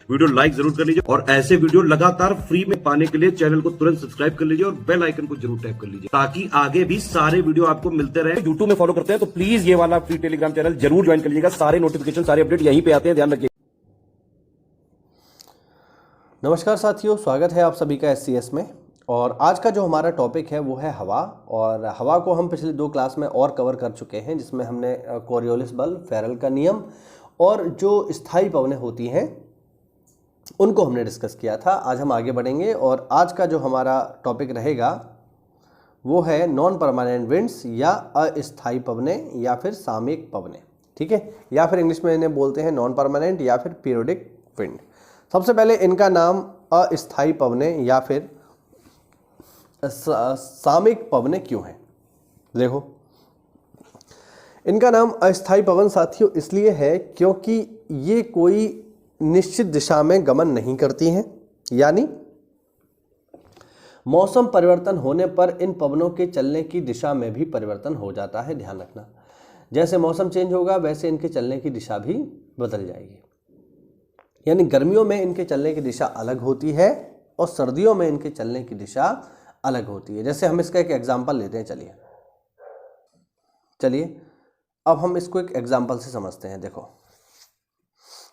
Video like जरूर कर लीजिए और ऐसे वीडियो लगातार फ्री में पाने के लिए चैनल को तुरंत सब्सक्राइब कर लीजिए और बेल आइकन को जरूर टैप कर लीजिए ताकि आगे भी सारे वीडियो आपको मिलते रहे। यूट्यूब में फॉलो करते हैं तो प्लीज ये वाला फ्री टेलीग्राम चैनल जरूर ज्वाइन कर लीजिएगा। सारे नोटिफिकेशन सारे अपडेट यहीं पे आते हैं, ध्यान रखिए। नमस्कार साथियों, स्वागत है आप सभी का SCS में। और आज का जो हमारा टॉपिक है वो है हवा। और हवा को हम पिछले 2 क्लास में और कवर कर चुके हैं, जिसमें हमने कोरियोलिस बल, फेरल का नियम और जो स्थायी पवनें होती हैं उनको हमने डिस्कस किया था। आज हम आगे बढ़ेंगे और आज का जो हमारा टॉपिक रहेगा वो है नॉन परमानेंट विंड्स या अस्थायी पवनें या फिर सामयिक पवनें, ठीक है, या फिर इंग्लिश में इन्हें बोलते हैं नॉन परमानेंट या फिर पीरियोडिक विंड। सबसे पहले इनका नाम अस्थायी पवनें या फिर सामयिक पवनें क्यों है। देखो, इनका नाम अस्थायी पवन साथियों इसलिए है क्योंकि ये कोई निश्चित दिशा में गमन नहीं करती हैं, यानी मौसम परिवर्तन होने पर इन पवनों के चलने की दिशा में भी परिवर्तन हो जाता है। ध्यान रखना, जैसे मौसम चेंज होगा वैसे इनके चलने की दिशा भी बदल जाएगी। यानी गर्मियों में इनके चलने की दिशा अलग होती है और सर्दियों में इनके चलने की दिशा अलग होती है। जैसे हम इसका एक एग्जाम्पल लेते हैं। चलिए अब हम इसको एक एग्जाम्पल से समझते हैं। देखो,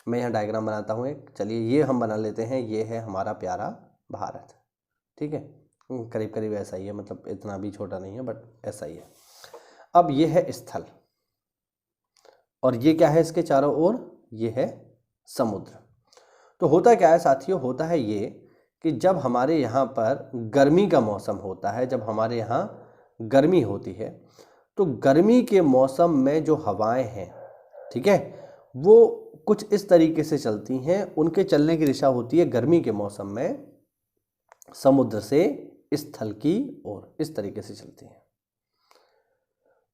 मैं यहाँ डायग्राम बनाता हूँ एक। चलिए ये हम बना लेते हैं, ये है हमारा प्यारा भारत, ठीक है, करीब करीब ऐसा ही है, मतलब इतना भी छोटा नहीं है बट ऐसा ही है। अब ये है स्थल और ये क्या है इसके चारों ओर, ये है समुद्र। तो होता क्या है साथियों, होता है ये कि जब हमारे यहाँ पर गर्मी का मौसम होता है, जब हमारे यहाँ गर्मी होती है, तो गर्मी के मौसम में जो हवाएं हैं, ठीक है, वो कुछ इस तरीके से चलती हैं। उनके चलने की दिशा होती है गर्मी के मौसम में समुद्र से स्थल की ओर, इस तरीके से चलती हैं।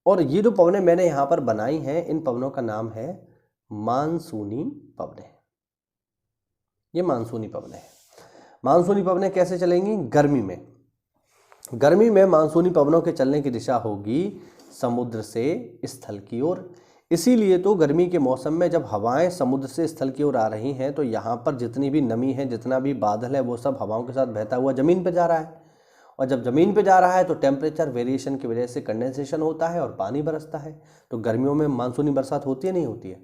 और ये जो पवनें मैंने यहाँ पर बनाई हैं, इन पवनों का नाम है मानसूनी पवनें। ये मानसूनी पवनें हैं। मानसूनी पवनें कैसे चलेंगी? गर्मी में। गर्मी में मानसूनी पवनों के चलने की दिशा होगी समुद्र से स्थल की ओर। इसीलिए तो गर्मी के मौसम में जब हवाएं समुद्र से स्थल की ओर आ रही हैं तो यहाँ पर जितनी भी नमी है, जितना भी बादल है, वो सब हवाओं के साथ बहता हुआ ज़मीन पर जा रहा है। और जब ज़मीन पे जा रहा है तो टेम्परेचर वेरिएशन की वजह से कंडेंसेशन होता है और पानी बरसता है। तो गर्मियों में मानसूनी बरसात होती है, नहीं होती है।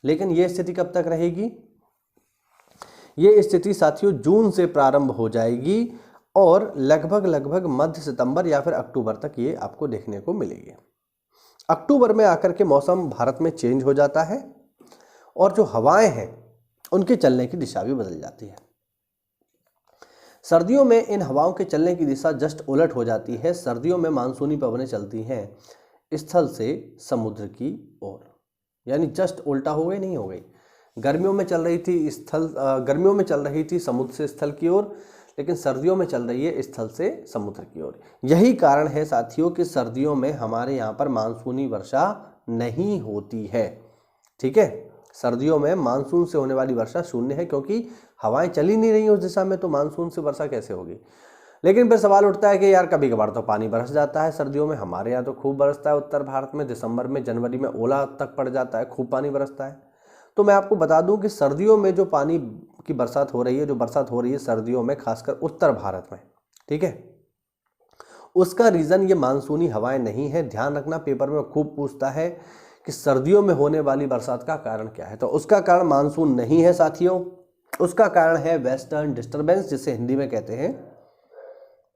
लेकिन ये स्थिति कब तक रहेगी? ये स्थिति साथियों जून से प्रारंभ हो जाएगी और लगभग मध्य सितंबर या फिर अक्टूबर तक ये आपको देखने को मिलेगी। अक्टूबर में आकर के मौसम भारत में चेंज हो जाता है और जो हवाएं हैं उनके चलने की दिशा भी बदल जाती है। सर्दियों में इन हवाओं के चलने की दिशा जस्ट उलट हो जाती है। सर्दियों में मानसूनी पवनें चलती हैं स्थल से समुद्र की ओर, यानी जस्ट उल्टा हो गई, नहीं हो गई। गर्मियों में चल रही थी समुद्र से स्थल की ओर, लेकिन सर्दियों में चल रही है स्थल से समुद्र की ओर। यही कारण है साथियों कि सर्दियों में हमारे यहाँ पर मानसूनी वर्षा नहीं होती है, ठीक है। सर्दियों में मानसून से होने वाली वर्षा शून्य है क्योंकि हवाएं चल ही नहीं रही उस दिशा में, तो मानसून से वर्षा कैसे होगी। लेकिन फिर सवाल उठता है कि यार कभी कभार तो पानी बरस जाता है सर्दियों में। हमारे यहाँ तो खूब बरसता है, उत्तर भारत में दिसंबर में, जनवरी में ओला तक पड़ जाता है, खूब पानी बरसता है। तो मैं आपको बता दूं कि सर्दियों में जो पानी की बरसात हो रही है, जो बरसात हो रही है सर्दियों में खासकर उत्तर भारत में, ठीक है, उसका रीज़न ये मानसूनी हवाएं नहीं है। ध्यान रखना, पेपर में खूब पूछता है कि सर्दियों में होने वाली बरसात का कारण क्या है। तो उसका कारण मानसून नहीं है साथियों, उसका कारण है वेस्टर्न डिस्टर्बेंस, जिसे हिंदी में कहते हैं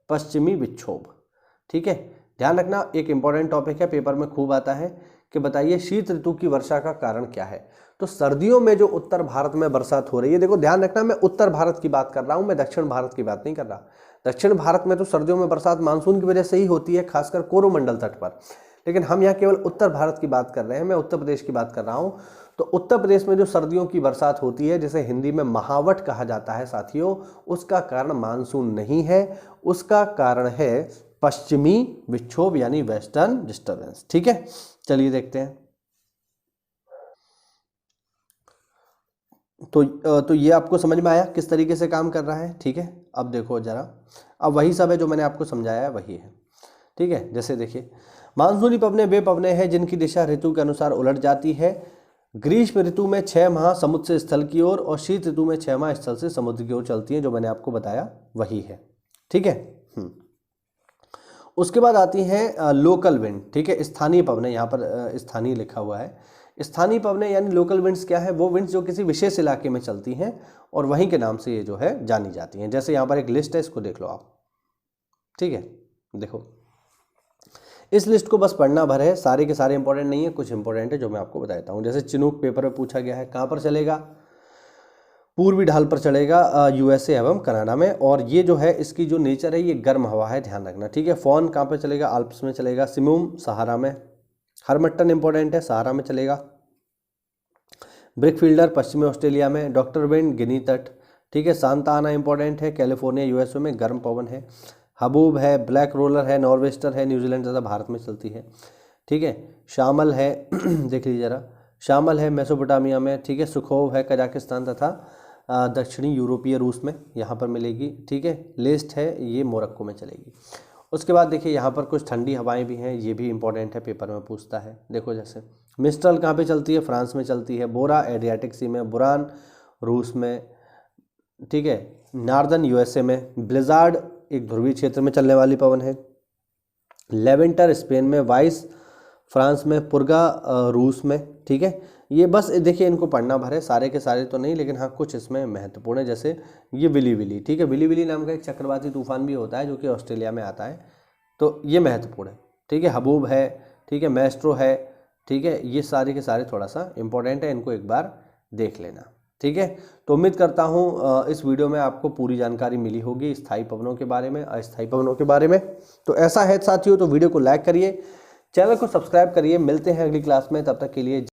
पश्चिमी विक्षोभ, ठीक है। ध्यान रखना, एक इंपॉर्टेंट टॉपिक है, पेपर में खूब आता है कि बताइए शीत ऋतु की वर्षा का कारण क्या है। तो सर्दियों में जो उत्तर भारत में बरसात हो रही है, देखो ध्यान रखना, मैं उत्तर भारत की बात कर रहा हूं, मैं दक्षिण भारत की बात नहीं कर रहा। दक्षिण भारत में तो सर्दियों में बरसात मानसून की वजह से ही होती है, खासकर कोरोमंडल तट पर। लेकिन हम यहाँ केवल उत्तर भारत की बात कर रहे हैं, मैं उत्तर प्रदेश की बात कर रहा हूँ। तो उत्तर प्रदेश में जो सर्दियों की बरसात होती है, जिसे हिंदी में महावट कहा जाता है साथियों, उसका कारण मानसून नहीं है, उसका कारण है पश्चिमी विक्षोभ यानी वेस्टर्न डिस्टर्बेंस, ठीक है। चलिए देखते हैं। तो ये आपको समझ में आया किस तरीके से काम कर रहा है, ठीक है। अब देखो जरा, अब वही सब है जो मैंने आपको समझाया है, वही है, ठीक है। जैसे देखिए, मानसूनी पवनें वे पवनें हैं जिनकी दिशा ऋतु के अनुसार उलट जाती है। ग्रीष्म ऋतु में 6 माह समुद्र से स्थल की ओर और शीत ऋतु में 6 माह स्थल से समुद्र की ओर चलती हैं, जो मैंने आपको बताया वही है। ठीक है। उसके बाद आती हैं लोकल विंड। ठीक है, स्थानीय पवनें, यहाँ पर स्थानीय लिखा हुआ है। स्थानीय पवनें यानी लोकल विंड्स क्या है, वो विंड्स जो किसी विशेष इलाके में चलती हैं और वहीं के नाम से ये जो है जानी जाती हैं। जैसे यहाँ पर एक लिस्ट है, इसको देख लो आप। ठीक है, देखो इस लिस्ट को बस पढ़ना भर है, सारे के सारे इंपॉर्टेंट नहीं है, कुछ इंपॉर्टेंट है जो मैं आपको बताता हूँ। जैसे चिनूक पेपर में पूछा गया है, कहाँ पर चलेगा, पूर्वी ढाल पर चलेगा यूएसए एवं कनाडा में, और ये जो है इसकी जो नेचर है ये गर्म हवा है, ध्यान रखना। ठीक है, फॉन कहाँ पर चलेगा, आल्प्स में चलेगा। सिमुम सहारा में। हरमट्टन इंपॉर्टेंट है, सहारा में चलेगा। ब्रिकफील्डर पश्चिमी ऑस्ट्रेलिया में। डॉक्टर विंड गिनी तट। ठीक है, सांता आना इंपॉर्टेंट है, कैलिफोर्निया यूएसए में, गर्म पवन है। हबूब है, ब्लैक रोलर है, नॉर्वेस्टर है, न्यूजीलैंड ज़्यादा भारत में चलती है। ठीक है, शामल है देख लीजिए ज़रा, शामल है मेसोपोटामिया में। ठीक है, सुखोव है कजाकिस्तान तथा दक्षिणी यूरोपीय रूस में, यहाँ पर मिलेगी। ठीक है, लेस्ट है, ये मोरक्को में चलेगी। उसके बाद देखिए यहाँ पर कुछ ठंडी हवाएं भी हैं, ये भी इंपॉर्टेंट है, पेपर में पूछता है। देखो जैसे मिस्ट्रल कहाँ पे चलती है, फ्रांस में चलती है। बोरा एड्रियाटिक सी में। बुरान रूस में। ठीक है, नॉर्दर्न यूएसए में। ब्लिजार्ड एक ध्रुवीय क्षेत्र में चलने वाली पवन है। लेवेंटर स्पेन में। वाइस फ्रांस में। पुर्गा रूस में। ठीक है, ये बस देखिए इनको पढ़ना भर है, सारे के सारे तो नहीं, लेकिन हाँ कुछ इसमें महत्वपूर्ण है। जैसे ये विली विली। ठीक है, विली विली नाम का एक चक्रवाती तूफान भी होता है जो कि ऑस्ट्रेलिया में आता है, तो ये महत्वपूर्ण है। ठीक है, हबूब है। ठीक है, मैस्ट्रो है। ठीक है, ये सारे के सारे थोड़ा सा इंपॉर्टेंट है, इनको एक बार देख लेना। ठीक है, तो उम्मीद करता हूँ इस वीडियो में आपको पूरी जानकारी मिली होगी स्थायी पवनों के बारे में, अस्थायी पवनों के बारे में। तो ऐसा है साथियों, तो वीडियो को लाइक करिए, चैनल को सब्सक्राइब करिए। मिलते हैं अगली क्लास में, तब तक के लिए